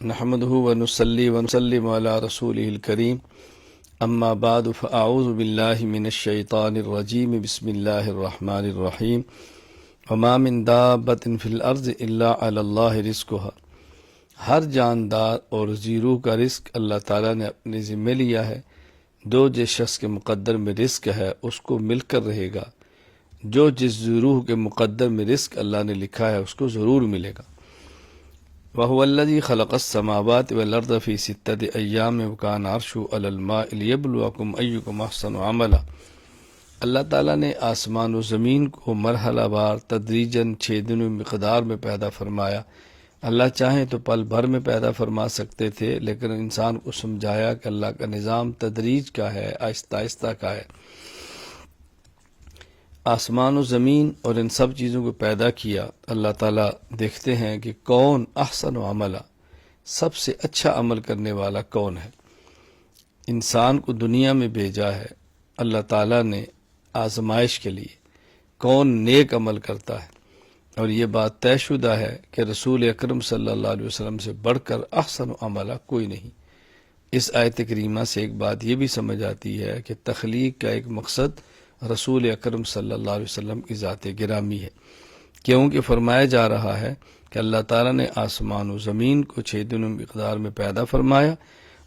نحمده ونصلي ونسلم على رسوله الكريم اما بعد فاعوذ بالله من الشيطان الرجيم بسم الله الرحمن الرحيم وما من دابة في الارض الا على الله رزقها ہر جاندار اور زیرو کا رزق اللہ تعالیٰ نے اپنے ذمہ لیا ہے۔ جس شخص کے مقدر میں رزق ہے اس کو مل کر رہے گا، جس روح کے مقدر میں رزق اللہ نے لکھا ہے اس کو ضرور ملے گا۔ وَهُوَ الَّذِي خَلَقَ السَّمَاوَاتِ وَالْأَرْضَ فِي سِتَّةِ أَيَّامٍ وَكَانَ عَرْشُهُ عَلَى الْمَاءِ لِيَبْلُوَكُمْ أَيُّكُمْ أَحْسَنُ عَمَلًا۔ اللہ تعالیٰ نے آسمان و زمین کو مرحلہ وار تدریجاً 6 دنوں مقدار میں پیدا فرمایا۔ اللہ چاہیں تو پل بھر میں پیدا فرما سکتے تھے، لیکن انسان کو سمجھایا کہ اللہ کا نظام تدریج کا ہے، آہستہ آہستہ کا ہے۔ آسمان و زمین اور ان سب چیزوں کو پیدا کیا۔ اللہ تعالیٰ دیکھتے ہیں کہ کون احسن و عملہ، سب سے اچھا عمل کرنے والا کون ہے۔ انسان کو دنیا میں بھیجا ہے اللہ تعالیٰ نے آزمائش کے لیے، کون نیک عمل کرتا ہے، اور یہ بات طے شدہ ہے کہ رسول اکرم صلی اللہ علیہ وسلم سے بڑھ کر احسن و عملہ کوئی نہیں۔ اس آیت کریمہ سے ایک بات یہ بھی سمجھ آتی ہے کہ تخلیق کا ایک مقصد رسول اکرم صلی اللہ علیہ وسلم کی ذات گرامی ہے، کیونکہ فرمایا جا رہا ہے کہ اللہ تعالیٰ نے آسمان و زمین کو 6 دنوں مقدار میں پیدا فرمایا،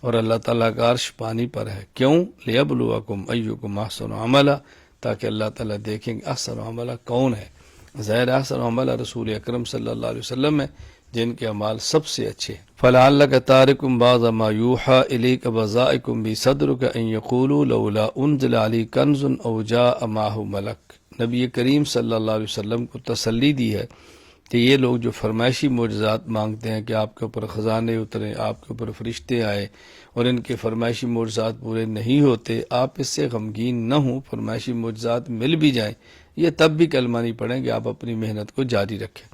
اور اللہ تعالیٰ کا عرش پانی پر ہے۔ کیوں؟ لیبلوکم ایکم احسن عملا، تاکہ اللہ تعالیٰ دیکھیں کہ احسن عملہ کون ہے۔ ظاہر احسن عملہ رسول اکرم صلی اللہ علیہ وسلم ہے، جن کے اعمال سب سے اچھے ہیں۔ فَلَعَلَّكَ تَارِكٌ بَعْضَ مَا يُوحَىٰ إِلَيْكَ وَضَائِقٌ بِصَدْرِكَ أَن يَقُولُوا لَوْلَا أُنزِلَ عَلَيْهِ كَنزٌ أَوْ جَاءَ مَعَهُ مَلَكٌ۔ نبی کریم صلی اللہ علیہ وسلم کو تسلی دی ہے کہ یہ لوگ جو فرمائشی معجزات مانگتے ہیں کہ آپ کے اوپر خزانے اتریں، آپ کے اوپر فرشتے آئے، اور ان کے فرمائشی معجزات پورے نہیں ہوتے، آپ اس سے غمگین نہ ہوں، فرمائشی معجزات مل بھی جائیں، یہ تب بھی کلمہ نہیں پڑھیں کہ آپ اپنی محنت کو جاری رکھیں۔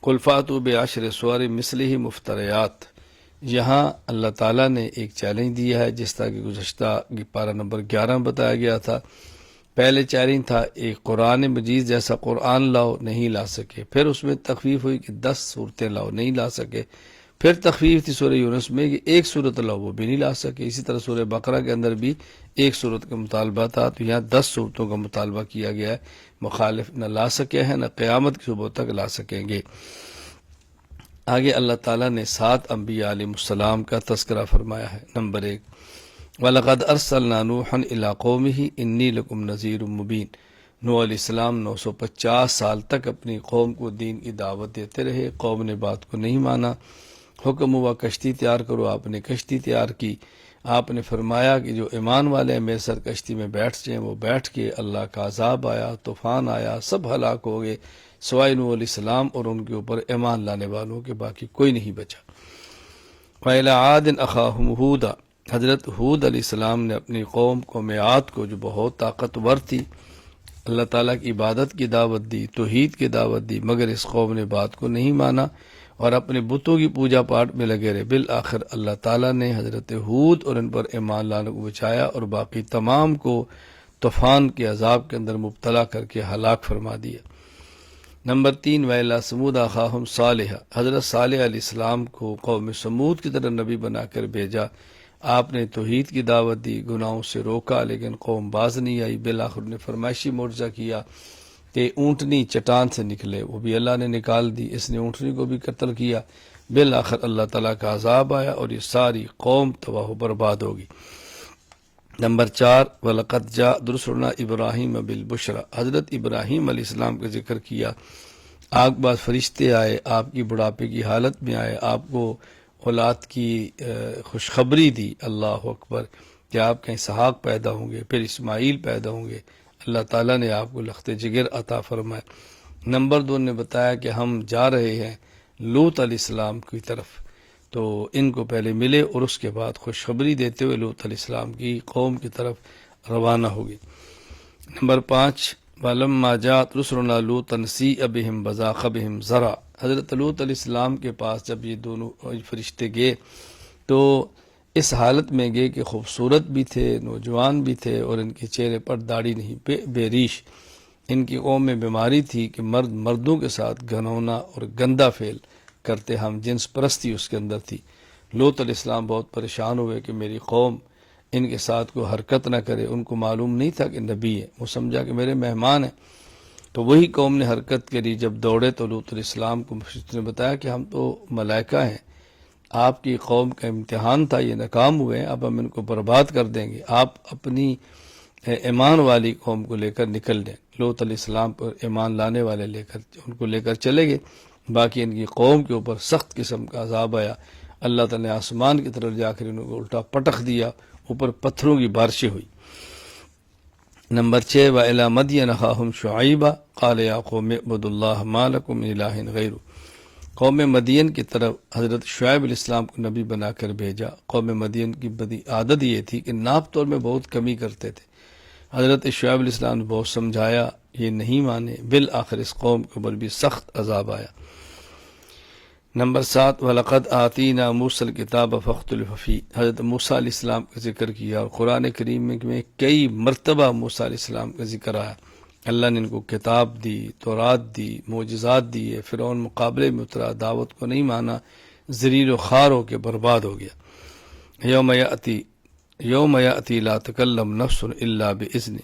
قُلْ فَأْتُوا بِعَشْرِ سُوَرٍ مِثْلِهِ مُفْتَرِيَاتٍ۔ یہاں اللہ تعالیٰ نے ایک چیلنج دیا ہے، جس طرح کہ گزشتہ پارہ نمبر 11 بتایا گیا تھا۔ پہلے چیلنج تھا ایک قرآن مجید جیسا قرآن لاؤ، نہیں لا سکے۔ پھر اس میں تخفیف ہوئی کہ 10 صورتیں لاؤ، نہیں لا سکے۔ پھر تخفیف تھی سورہ یونس میں کہ ایک صورت لاؤ، وہ بھی نہیں لا سکے۔ اسی طرح سورہ بقرہ کے اندر بھی ایک صورت کا مطالبہ تھا، تو یہاں 10 صورتوں کا مطالبہ کیا گیا ہے۔ مخالف نہ لا سکے ہیں، نہ قیامت کی صبح تک لا سکیں گے۔ آگے اللہ تعالیٰ نے 7 انبیاء علیہ السلام کا تذکرہ فرمایا ہے۔ نمبر 1، وَلَقَدْ أَرْسَلْنَا نُوحًا إِلَىٰ قَوْمِهِ إِنِّي لَكُمْ نَذِيرٌ مُّبِينٌ۔ نوح علیہ السلام 950 سال تک اپنی قوم کو دین کی دعوت دیتے رہے، قوم نے بات کو نہیں مانا۔ حکم ہوا کشتی تیار کرو، آپ نے کشتی تیار کی۔ آپ نے فرمایا کہ جو ایمان والے ہیں میرے ساتھ کشتی میں بیٹھ جائیں، وہ بیٹھ کے اللہ کا عذاب آیا، طوفان آیا، سب ہلاک ہو گئے سوائے نوح علیہ السلام اور ان کے اوپر ایمان لانے والوں کے، باقی کوئی نہیں بچا۔ وَإِلَىٰ عَادٍ أَخَاهُمْ هُودًا۔ حضرت ہود علیہ السلام نے اپنی قوم قوم عاد کو، جو بہت طاقتور تھی، اللہ تعالیٰ کی عبادت کی دعوت دی، توحید کی دعوت دی، مگر اس قوم نے بات کو نہیں مانا اور اپنے بتوں کی پوجا پاٹ میں لگے رہے۔ بالآخر اللہ تعالیٰ نے حضرت ہود اور ان پر ایمان لانے کو بچایا، اور باقی تمام کو طوفان کے عذاب کے اندر مبتلا کر کے ہلاک فرما دیا۔ نمبر 3، وَإِلَىٰ ثَمُودَ أَخَاهُمْ صَالِحًا۔ حضرت صالح علیہ السلام کو قوم سمود کی طرح نبی بنا کر بھیجا۔ آپ نے توحید کی دعوت دی، گناہوں سے روکا، لیکن قوم باز نہیں آئی۔ بالآخر نے فرمائشی معجزہ کیا کہ اونٹنی چٹان سے نکلے، وہ بھی اللہ نے نکال دی۔ اس نے اونٹنی کو بھی قتل کیا۔ بالآخر اللہ تعالیٰ کا عذاب آیا اور یہ ساری قوم تباہ و برباد ہوگی۔ نمبر 4، وَلَقَدْ جَاءَ رُسُلُنَا إِبْرَاهِيمَ بِالْبُشْرَىٰ۔ حضرت ابراہیم علیہ السلام کا ذکر کیا۔ آگ باز فرشتے آئے، آپ کی بڑھاپے کی حالت میں آئے، آپ کو اولاد کی خوشخبری دی، اللہ اکبر، کہ آپ کا اسحاق پیدا ہوں گے، پھر اسماعیل پیدا ہوں گے۔ اللہ تعالیٰ نے آپ کو لخت جگر عطا فرمائے۔ نمبر 2 نے بتایا کہ ہم جا رہے ہیں لوط علیہ السلام کی طرف، تو ان کو پہلے ملے اور اس کے بعد خوشخبری دیتے ہوئے لوط علیہ السلام کی قوم کی طرف روانہ ہوگی۔ نمبر 5، وَلَمَّا جَاءَتْ رُسُلُنَا لُوطًا سِیءَ بِهِمْ وَضَاقَ بِهِمْ ذَرْعًا۔ حضرت لوط علیہ السلام کے پاس جب یہ دونوں فرشتے گئے تو اس حالت میں گئے کہ خوبصورت بھی تھے، نوجوان بھی تھے، اور ان کے چہرے پر داڑھی نہیں، بے ریش۔ ان کی قوم میں بیماری تھی کہ مردوں کے ساتھ گھنونا اور گندا فعل کرتے، ہم جنس پرستی اس کے اندر تھی۔ لوط علیہ السلام بہت پریشان ہوئے کہ میری قوم ان کے ساتھ کوئی حرکت نہ کرے، ان کو معلوم نہیں تھا کہ نبی ہے، وہ سمجھا کہ میرے مہمان ہیں۔ تو وہی قوم نے حرکت کری، جب دوڑے تو لوط علیہ السلام کو فرشتوں نے بتایا کہ ہم تو ملائکہ ہیں، آپ کی قوم کا امتحان تھا، یہ ناکام ہوئے ہیں، اب ہم ان کو برباد کر دیں گے، آپ اپنی ایمان والی قوم کو لے کر نکل دیں۔ لوط علیہ السلام پر ایمان لانے والے ان کو لے کر چلے گئے، باقی ان کی قوم کے اوپر سخت قسم کا عذاب آیا۔ اللہ تعالیٰ نے آسمان کی طرف جا کر ان کو الٹا پٹخ دیا، اوپر پتھروں کی بارشیں ہوئی۔ نمبر 6، وَإِلَىٰ مَدْيَنَ أَخَاهُمْ شُعَيْبًا قَالَ يَا قَوْمِ اعْبُدُوا اللَّهَ مَا لَكُم مِّنْ إِلَٰهٍ غَيْرُهُ۔ قوم مدین کی طرف حضرت شعیب علیہ السلام کو نبی بنا کر بھیجا۔ قوم مدین کی بدی عادت یہ تھی کہ ناپ تول میں بہت کمی کرتے تھے۔ حضرت شعیب علیہ السلام نے بہت سمجھایا، یہ نہیں مانے، بالآخر اس قوم کے اوپر بھی سخت عذاب آیا۔ نمبر 7، وَلَقَدْ آتِينَا مُوسَى الْكِتَابَ فَاخْتُلِفَ فِيهِ۔ حضرت موسیٰ علیہ السلام کا ذکر کیا، اور قرآن کریم میں کئی مرتبہ موسیٰ علیہ السلام کا ذکر آیا۔ اللہ نے ان کو کتاب دی، تورات دی، معجزات دیے، فرعون مقابلے میں اترا، دعوت کو نہیں مانا، ذلیل و خوار ہو کے برباد ہو گیا۔ یوم یأتی لا تکلم نفس الا بإذن۔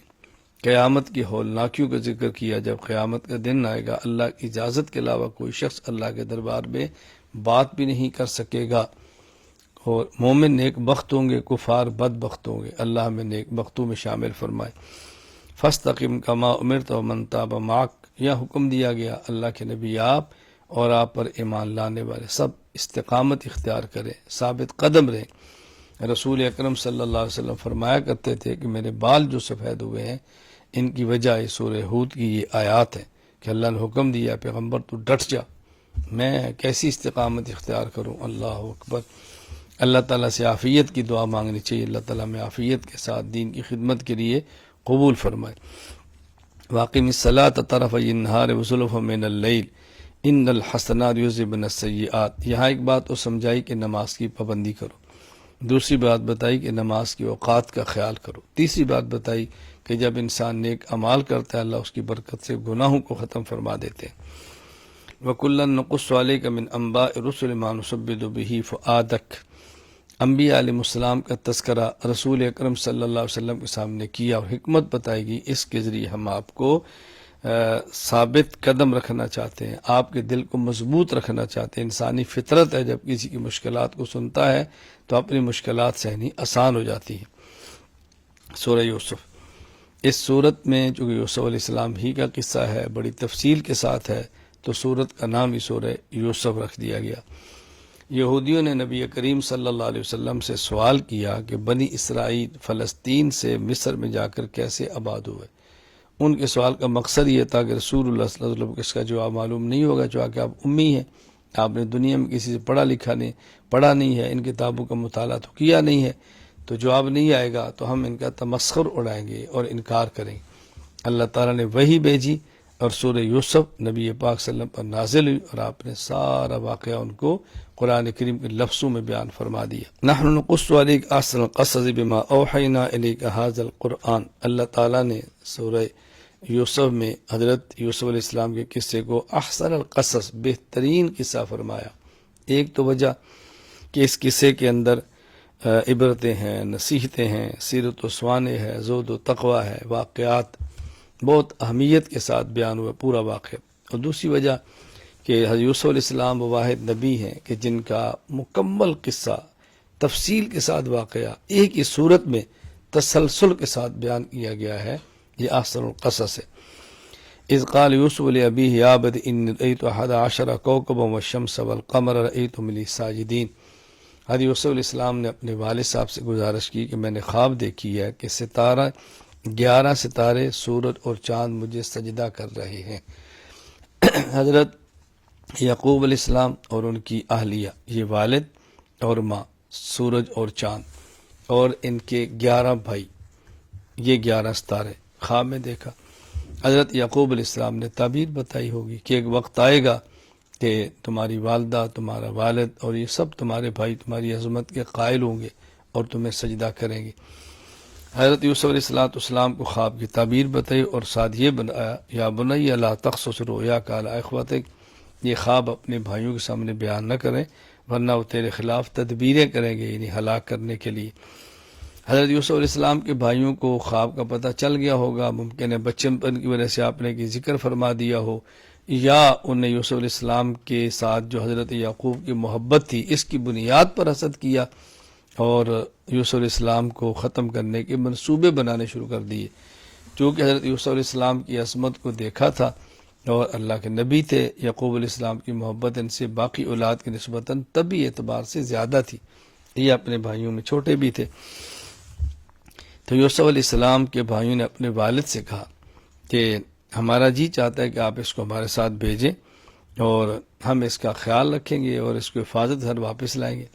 قیامت کی ہولناکیوں کا ذکر کیا، جب قیامت کا دن آئے گا اللہ کی اجازت کے علاوہ کوئی شخص اللہ کے دربار میں بات بھی نہیں کر سکے گا، اور مومن نیک بخت ہوں گے، کفار بد بخت ہوں گے۔ اللہ ہمیں نیک بختوں میں شامل فرمائے۔ فاستقم کما امرت ومن تاب معک، یہ حکم دیا گیا اللہ کے نبی آپ اور آپ پر ایمان لانے والے سب استقامت اختیار کریں، ثابت قدم رہیں۔ رسول اکرم صلی اللہ علیہ وسلم فرمایا کرتے تھے کہ میرے بال جو سفید ہوئے ہیں ان کی وجہ سورہ ہود کی یہ آیات ہے کہ اللہ نے حکم دیا پیغمبر تو ڈٹ جا، میں کیسی استقامت اختیار کروں۔ اللہ اکبر۔ اللہ تعالیٰ سے عافیت کی دعا مانگنی چاہیے، اللہ تعالیٰ میں عافیت کے ساتھ دین کی خدمت کے لیے قبول فرمائے۔ واقم الصلاۃ طرفی النہار وزلفا من اللیل ان الحسنات یذہبن السیئات۔ یہاں ایک بات تو سمجھائی کہ نماز کی پابندی کرو، دوسری بات بتائی کہ نماز کے اوقات کا خیال کرو، تیسری بات بتائی کہ جب انسان نیک اعمال کرتا ہے اللہ اس کی برکت سے گناہوں کو ختم فرما دیتے ہیں۔ وَكُلًّا نَقُصُّ عَلَيْكَ مِنْ أَنْبَاءِ الرُّسُلِ مَا نُثَبِّتُ بِهِ فُؤَادَكَ۔ انبیاء علیہ السلام کا تذکرہ رسول اکرم صلی اللہ علیہ وسلم کے سامنے کیا، اور حکمت بتائی گئی، اس کے ذریعے ہم آپ کو ثابت قدم رکھنا چاہتے ہیں، آپ کے دل کو مضبوط رکھنا چاہتے ہیں۔ انسانی فطرت ہے، جب کسی کی مشکلات کو سنتا ہے تو اپنی مشکلات سہنی آسان ہو جاتی ہے۔ سورہ یوسف، اس صورت میں چونکہ یوسف علیہ السلام ہی کا قصہ ہے، بڑی تفصیل کے ساتھ ہے، تو صورت کا نام ہی سورہ یوسف رکھ دیا گیا۔ یہودیوں نے نبی کریم صلی اللہ علیہ وسلم سے سوال کیا کہ بنی اسرائیل فلسطین سے مصر میں جا کر کیسے آباد ہوئے۔ ان کے سوال کا مقصد یہ تھا کہ رسول اللہ صلی اللہ علیہ وسلم کو اس کا جواب معلوم نہیں ہوگا، چونکہ آپ امی ہیں، آپ نے دنیا میں کسی سے پڑھا نہیں ہے، ان کتابوں کا مطالعہ تو کیا نہیں ہے، تو جواب نہیں آئے گا تو ہم ان کا تمسخر اڑائیں گے اور انکار کریں گے۔ اللہ تعالیٰ نے وحی بھیجی اور سورہ یوسف نبی پاک صلی اللہ علیہ وسلم پر نازل ہوئی، اور آپ نے سارا واقعہ ان کو قرآن کریم کے لفظوں میں بیان فرما دیا۔ نحن نقص علیک احسن القصص بما اوحینا الیک ھذا القرآن۔ اللہ تعالیٰ نے سورہ یوسف میں حضرت یوسف علیہ السلام کے قصے کو احسن القصص، بہترین قصہ فرمایا۔ ایک تو وجہ کہ اس قصے کے اندر عبرتیں ہیں، نصیحتیں ہیں، سیرت و سوانح ہے، زہد و تقوی ہے، واقعات بہت اہمیت کے ساتھ بیان ہوا پورا واقعہ۔ اور دوسری وجہ کہ حضرت یوسف علیہ السلام وہ واحد نبی ہیں کہ جن کا مکمل قصہ تفصیل کے ساتھ واقعہ ایک ہی صورت میں تسلسل کے ساتھ بیان کیا گیا ہے، یہ احسن القصص ہے۔ اذ قال یوسف لابیہ یا ابت انی رأیت 11 کوکبا والشمس والقمر رأیتهم لی ساجدین۔ حضرت یوسف علیہ السلام نے اپنے والد صاحب سے گزارش کی کہ میں نے خواب دیکھی ہے کہ 11 ستارے، سورج اور چاند مجھے سجدہ کر رہے ہیں۔ حضرت یعقوب علیہ السلام اور ان کی اہلیہ، یہ والد اور ماں، سورج اور چاند، اور ان کے 11 بھائی، یہ 11 ستارے خواب میں دیکھا۔ حضرت یعقوب علیہ السلام نے تعبیر بتائی ہوگی کہ ایک وقت آئے گا کہ تمہاری والدہ، تمہارا والد اور یہ سب تمہارے بھائی تمہاری عظمت کے قائل ہوں گے اور تمہیں سجدہ کریں گے۔ حضرت یوسف علیہ السلام کو خواب کی تعبیر بتائی اور ساتھ یہ بنایا، یا بنی لا تقصص رؤیاک علی اخوتک، یہ خواب اپنے بھائیوں کے سامنے بیان نہ کریں ورنہ وہ تیرے خلاف تدبیریں کریں گے، یعنی ہلاک کرنے کے لیے۔ حضرت یوسف علیہ السلام کے بھائیوں کو خواب کا پتہ چل گیا ہوگا، ممکن ہے بچپن کی وجہ سے آپ نے ذکر فرما دیا ہو، یا انہیں یوسف علیہ السلام کے ساتھ جو حضرت یعقوب کی محبت تھی اس کی بنیاد پر حسد کیا اور یوسف علیہ السلام کو ختم کرنے کے منصوبے بنانے شروع کر دیے۔ چونکہ حضرت یوسف علیہ السلام کی عظمت کو دیکھا تھا اور اللہ کے نبی تھے، یعقوب علیہ السلام کی محبت ان سے باقی اولاد کی نسبتاً طبی اعتبار سے زیادہ تھی، یہ اپنے بھائیوں میں چھوٹے بھی تھے۔ تو یوسف علیہ السلام کے بھائیوں نے اپنے والد سے کہا کہ ہمارا جی چاہتا ہے کہ آپ اس کو ہمارے ساتھ بھیجیں اور ہم اس کا خیال رکھیں گے اور اس کو حفاظت گھر واپس لائیں گے۔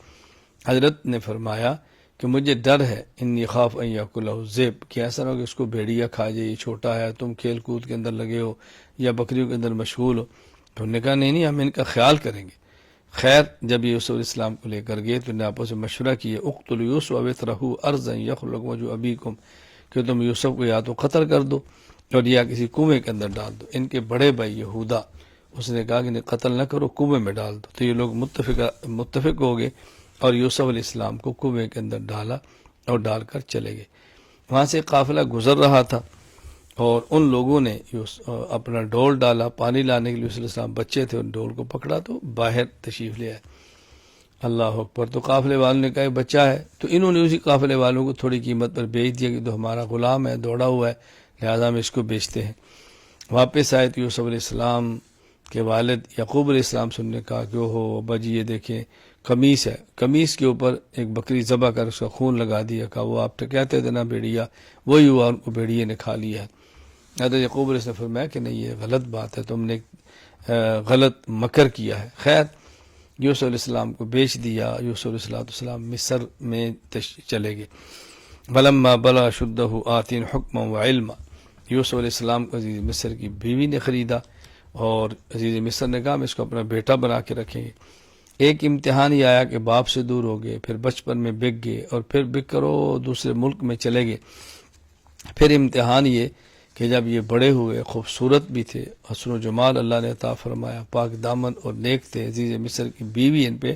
حضرت نے فرمایا کہ مجھے ڈر ہے، انی خاف ان یاکلہ الذئب، کہ ایسا نہ ہو کہ اس کو بھیڑیا کھا جائے، یہ چھوٹا ہے، تم کھیل کود کے اندر لگے ہو یا بکریوں کے اندر مشغول ہو۔ تو انہوں نے کہا نہیں ہم ان کا خیال کریں گے۔ خیر جب یہ یوسف علیہ السلام کو لے کر گئے تو انہوں نے آپس میں مشورہ کیا، اقتلوا یوسف او اطرحوہ ارضا یخل لکم وجہ ابیکم، کہ تم یوسف کو یا تو قتل کر دو اور یا کسی کنویں کے اندر ڈال دو۔ ان کے بڑے بھائی یہودا اس نے کہا کہ انہیں قتل نہ کرو، کنویں میں ڈال دو۔ تو یہ لوگ متفق ہو گئے اور یوسف علیہ السلام کو کنویں کے اندر ڈالا اور ڈال کر چلے گئے۔ وہاں سے قافلہ گزر رہا تھا اور ان لوگوں نے اپنا ڈول ڈالا پانی لانے کے لیے، یوسف علیہ السلام بچے تھے، ان ڈول کو پکڑا تو باہر تشریف لے آئے۔ اللہ اکبر! تو قافلے والوں نے کہا یہ بچہ ہے، تو انہوں نے اسی قافلے والوں کو تھوڑی قیمت پر بیچ دیا کہ تو ہمارا غلام ہے، دوڑا ہوا ہے، لہذا ہم اس کو بیچتے ہیں۔ واپس آئے تو یوسف علیہ السلام کے والد یعقوب علیہ السلام سے انہوں نے کہا کہ اوہو ابا جی یہ دیکھیں قمیص ہے، قمیص کے اوپر ایک بکری ذبح کر اس کا خون لگا دیا، کہا وہ آپ تو کہتے تھے نا بھیڑیا، وہی ہوا، ان کو بھیڑیے نے کھا لیا ہے۔ حضرت یعقوب علیہ السلام نے فرمایا کہ نہیں یہ غلط بات ہے، تم نے غلط مکر کیا ہے۔ خیر یوسف علیہ السلام کو بیچ دیا۔ یوسف علیہ السلام مصر میں چلے گئے۔ ولما بلغ شدہ آتین حکما و علما، یوسف علیہ السلام کو عزیز مصر کی بیوی نے خریدا اور عزیز مصر نے کہا ہم اس کو اپنا بیٹا بنا کے رکھیں گے۔ ایک امتحان ہی آیا کہ باپ سے دور ہو گئے، پھر بچپن میں بک گئے اور پھر بک کرو دوسرے ملک میں چلے گئے۔ پھر امتحان یہ کہ جب یہ بڑے ہوئے، خوبصورت بھی تھے، حسن و جمال اللہ نے عطا فرمایا، پاک دامن اور نیک تھے، عزیز مصر کی بیوی ان پہ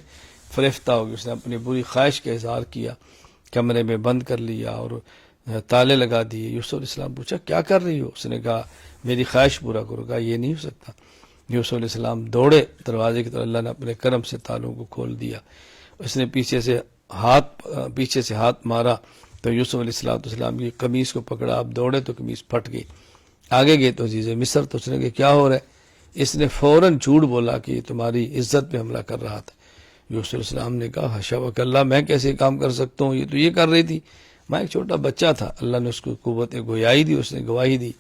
فریفتہ ہو گئی، اس نے اپنی بری خواہش کا اظہار کیا، کمرے میں بند کر لیا اور تالے لگا دیے۔ یوسف علیہ السلام پوچھا کیا کر رہی ہو؟ اس نے کہا میری خواہش پورا کرو۔ کہا یہ نہیں ہو سکتا۔ یوسف علیہ السلام دوڑے دروازے کی طرف، اللہ نے اپنے کرم سے تالوں کو کھول دیا۔ اس نے پیچھے سے ہاتھ مارا تو یوسف علیہ السلام کی قمیص کو پکڑا، آپ دوڑے تو قمیص پھٹ گئی۔ آگے گئے تو عزیز مصر، تو اس نے کہا کیا ہو رہا ہے؟ اس نے فوراً جھوٹ بولا کہ یہ تمہاری عزت پہ حملہ کر رہا تھا۔ یوسف علیہ السلام نے کہا حاشا وک اللہ، میں کیسے کام کر سکتا ہوں، یہ تو یہ کر رہی تھی، میں ایک چھوٹا بچہ تھا۔ اللہ نے اس کو قوت گویائی دی، اس نے گواہی دی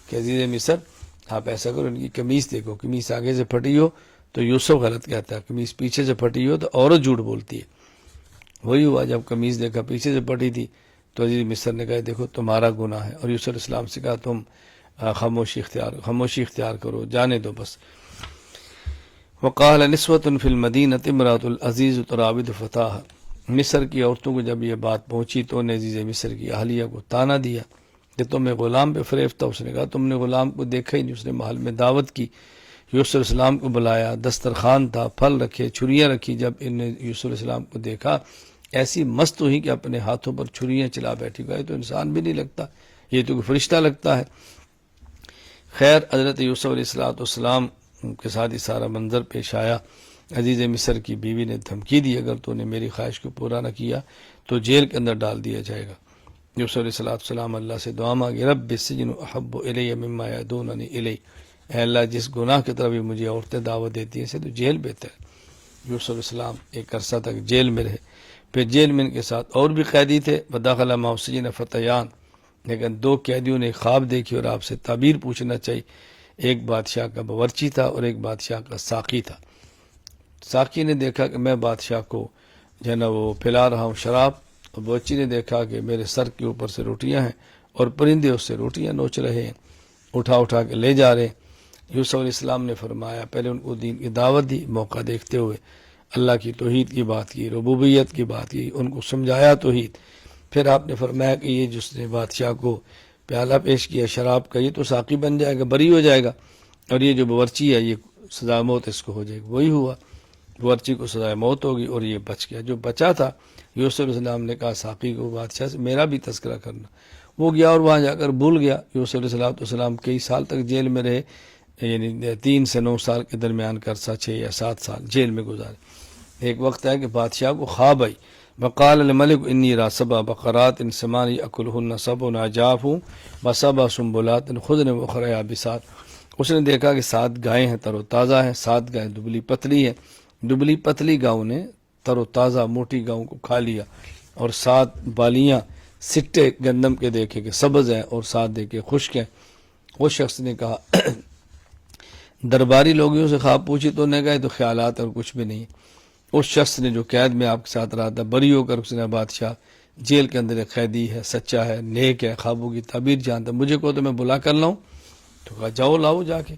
کہ عزیز مصر آپ ایسا کرو، ان کی قمیص دیکھو، قمیص آگے سے پھٹی ہو تو یوسف غلط کہتا ہے، قمیص پیچھے سے پھٹی ہو تو عورت جھوٹ بولتی ہے۔ وہی ہوا، جب قمیص دیکھا پیچھے سے پھٹی تھی تو عزیز مصر نے کہا دیکھو تمہارا گناہ ہے، اور یوسف علیہ السلام سے کہا تم خاموشی اختیار کرو، جانے دو بس۔ وقال نسوۃ فی المدینہ امرأۃ العزیز تراود فتاہا، مصر کی عورتوں کو جب یہ بات پہنچی تو انہیں عزیز مصر کی اہلیہ کو طعنہ دیا کہ تم نے غلام پہ فریب تھا۔ اس نے کہا تم نے غلام کو دیکھا ہی نہیں۔ اس نے محل میں دعوت کی، یوسف علیہ السلام کو بلایا، دسترخوان تھا، پھل رکھے، چھریاں رکھی۔ جب انہوں نے یوسف علیہ السلام کو دیکھا ایسی مست ہوئی کہ اپنے ہاتھوں پر چھریاں چلا بیٹھی، گئے تو انسان بھی نہیں لگتا، یہ تو کوئی فرشتہ لگتا ہے۔ خیر حضرت یوسف علیہ السلام کے ساتھ یہ سارا منظر پیش آیا۔ عزیز مصر کی بیوی نے دھمکی دی اگر تو نے میری خواہش کو پورا نہ کیا تو جیل کے اندر ڈال دیا جائے گا۔ یوسف علیہ السلام اللہ سے دعا مانگی، رب السجن احب الی مما یدعوننی الی، اے اللہ جس گناہ کی طرف مجھے عورتیں دعوت دیتی ہیں سے تو جیل بہتر ہے۔ یوسف علیہ السلام ایک عرصہ تک جیل میں رہے، پھر جیل میں ان کے ساتھ اور بھی قیدی تھے، ودخل معه السجن فتیان، لیکن دو قیدیوں نے خواب دیکھی اور آپ سے تعبیر پوچھنا چاہیے۔ ایک بادشاہ کا باورچی تھا اور ایک بادشاہ کا ساقی تھا۔ ساقی نے دیکھا کہ میں بادشاہ کو جو ہے نا وہ پلا رہا ہوں شراب، اور باورچی نے دیکھا کہ میرے سر کے اوپر سے روٹیاں ہیں اور پرندے اس سے روٹیاں نوچ رہے ہیں، اٹھا کے لے جا رہے ہیں۔ یوسف علیہ السلام نے فرمایا، پہلے ان کو دین کی دعوت دی، موقع دیکھتے ہوئے اللہ کی توحید کی بات کی، ربوبیت کی بات کی، ان کو سمجھایا توحید۔ پھر آپ نے فرمایا کہ یہ جس نے بادشاہ کو پیالہ پیش کیا شراب کا، یہ تو ساقی بن جائے گا، بری ہو جائے گا، اور یہ جو باورچی ہے یہ سزا موت اس کو ہو جائے گی۔ وہی ہوا، ورچی کو سزائے موت ہوگی اور یہ بچ گیا۔ جو بچا تھا یوسف علیہ السلام نے کہا ساقی کو بادشاہ سے میرا بھی تذکرہ کرنا، وہ گیا اور وہاں جا کر بھول گیا۔ یوسف علیہ السلام کئی سال تک جیل میں رہے، یعنی 3 سے 9 سال کے درمیان کا عرصہ 6 یا 7 سال جیل میں گزارے۔ ایک وقت ہے کہ بادشاہ کو خواب آئی، وقال الملک انی را سبع بقرات سمان یأکلہن سبع عجاف وسبع سنبلات خضر وأخر یابسات۔ اس نے دیکھا کہ 7 گائیں ہیں تر و تازہ ہیں، 7 گائیں دبلی پتلی ہیں۔ دبلی پتلی گاؤں نے تر و تازہ موٹی گاؤں کو کھا لیا، اور 7 بالیاں سٹے گندم کے دیکھے کہ سبز ہیں اور 7 دیکھے خشک ہیں۔ وہ شخص نے کہا درباری لوگوں سے خواب پوچھی تو نے کہا تو خیالات اور کچھ بھی نہیں۔ اس شخص نے جو قید میں آپ کے ساتھ رہا تھا بری ہو کر اس نے بادشاہ جیل کے اندر ایک قیدی ہے، سچا ہے، نیک ہے، خوابوں کی تعبیر جانتا، مجھے کو تو میں بلا کر لاؤں؟ تو کہا جاؤ لاؤ جا کے۔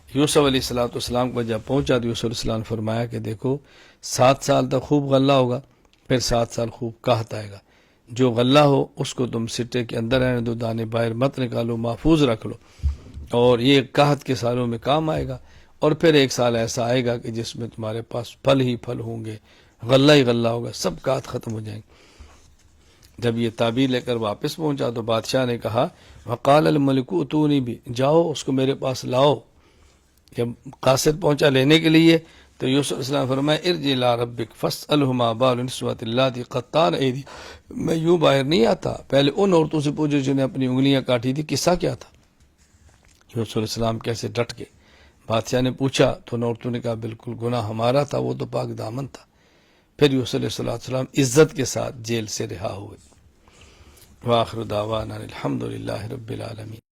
یوسف علیہ السلام کو جب پہنچا تو یوسف علیہ السلام نے فرمایا کہ دیکھو 7 سال تک خوب غلہ ہوگا، پھر 7 سال خوب قحط آئے گا۔ جو غلہ ہو اس کو تم سٹے کے اندر رہنے دو، دانے باہر مت نکالو، محفوظ رکھ لو، اور یہ قحط کے سالوں میں کام آئے گا۔ اور پھر 1 سال ایسا آئے گا کہ جس میں تمہارے پاس پھل ہی پھل ہوں گے، غلہ ہی غلہ ہوگا، سب قحط ختم ہو جائیں گے۔ جب یہ تعبیر لے کر واپس پہنچا تو بادشاہ نے کہا وقال الملک اتونی بھی، جاؤ اس کو میرے پاس لاؤ۔ جب قاصد پہنچا لینے کے لیے تو یوسف علیہ السلام فرمایا ارجع الی ربک فاسألہ ما بال النسوة اللاتي قطعن ایدیہن، میں یوں باہر نہیں آتا، پہلے ان عورتوں سے پوچھو جنہیں اپنی انگلیاں کاٹی تھی، قصہ کیا تھا؟ یوسف علیہ السلام کیسے ڈٹ گئے۔ بادشاہ نے پوچھا تو ان عورتوں نے کہا بالکل گناہ ہمارا تھا، وہ تو پاک دامن تھا۔ پھر یوسف علیہ السلام عزت کے ساتھ جیل سے رہا ہوئے۔ وآخر دعوانا الحمد للہ رب العالمین۔